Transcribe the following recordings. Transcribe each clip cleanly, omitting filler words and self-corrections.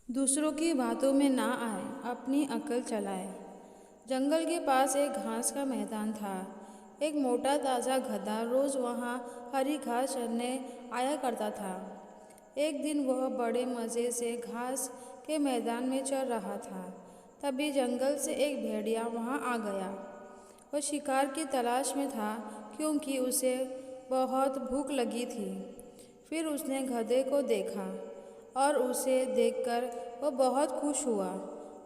दूसरों की बातों में ना आए, अपनी अक्ल चलाए। जंगल के पास एक घास का मैदान था। एक मोटा ताज़ा गधा रोज़ वहाँ हरी घास चरने आया करता था। एक दिन वह बड़े मज़े से घास के मैदान में चर रहा था। तभी जंगल से एक भेड़िया वहाँ आ गया। वह शिकार की तलाश में था क्योंकि उसे बहुत भूख लगी थी। फिर उसने गधे को देखा और उसे देखकर वह बहुत खुश हुआ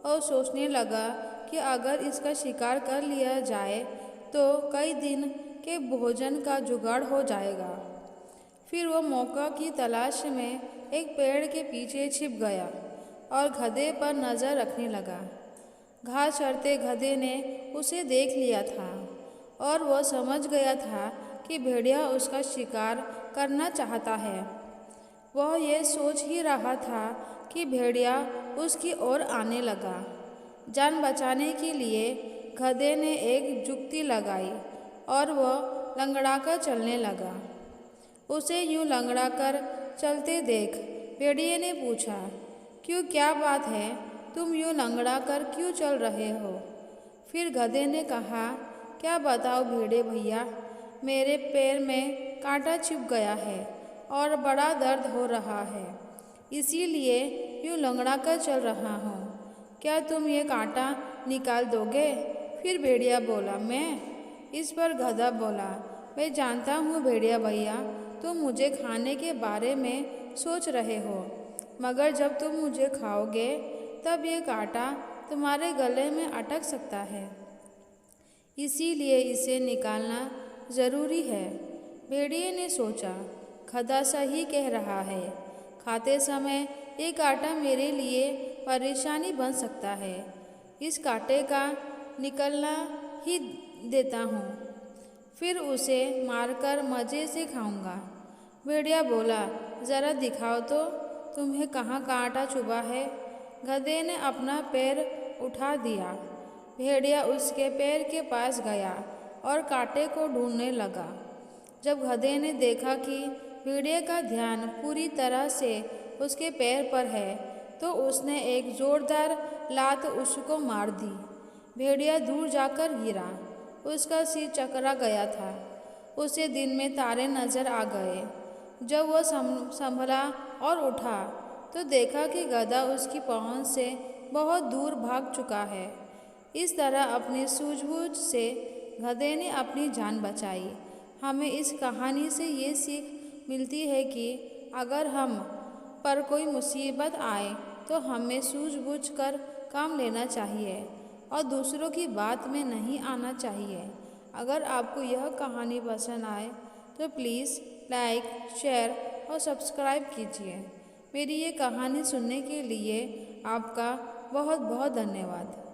और सोचने लगा कि अगर इसका शिकार कर लिया जाए तो कई दिन के भोजन का जुगाड़ हो जाएगा। फिर वह मौका की तलाश में एक पेड़ के पीछे छिप गया और गधे पर नज़र रखने लगा। घास चरते गधे ने उसे देख लिया था और वह समझ गया था कि भेड़िया उसका शिकार करना चाहता है। वह ये सोच ही रहा था कि भेड़िया उसकी ओर आने लगा। जान बचाने के लिए गधे ने एक जुक्ति लगाई और वह लंगड़ाकर चलने लगा। उसे यूं लंगड़ाकर चलते देख भेड़िए ने पूछा, क्यों, क्या बात है, तुम यूं लंगड़ाकर क्यों चल रहे हो? फिर गधे ने कहा, क्या बताओ भेड़िए भैया, मेरे पैर में कांटा छिप गया है और बड़ा दर्द हो रहा है, इसीलिए यूं लंगड़ाकर चल रहा हूँ। क्या तुम ये कांटा निकाल दोगे? फिर भेड़िया बोला, मैं? इस पर गधा बोला, मैं जानता हूँ भेड़िया भैया, तुम मुझे खाने के बारे में सोच रहे हो, मगर जब तुम मुझे खाओगे तब ये कांटा तुम्हारे गले में अटक सकता है, इसीलिए इसे निकालना ज़रूरी है। भेड़िए ने सोचा, गधा सही कह रहा है, खाते समय ये कांटा मेरे लिए परेशानी बन सकता है, इस कांटे का निकलना ही देता हूँ, फिर उसे मारकर मज़े से खाऊंगा। भेड़िया बोला, ज़रा दिखाओ तो तुम्हें कहाँ कांटा चुभा है। गधे ने अपना पैर उठा दिया। भेड़िया उसके पैर के पास गया और कांटे को ढूंढने लगा। जब गधे ने देखा कि भेड़िए का ध्यान पूरी तरह से उसके पैर पर है तो उसने एक ज़ोरदार लात उसको मार दी। भेड़िया दूर जाकर गिरा, उसका सिर चकरा गया था। उसे दिन में तारे नजर आ गए। जब वह संभला और उठा तो देखा कि गधा उसकी पहुंच से बहुत दूर भाग चुका है। इस तरह अपनी सूझबूझ से गधे ने अपनी जान बचाई। हमें इस कहानी से ये सीख मिलती है कि अगर हम पर कोई मुसीबत आए तो हमें सूझबूझ कर काम लेना चाहिए और दूसरों की बात में नहीं आना चाहिए। अगर आपको यह कहानी पसंद आए तो प्लीज़ लाइक, शेयर और सब्सक्राइब कीजिए। मेरी ये कहानी सुनने के लिए आपका बहुत बहुत धन्यवाद।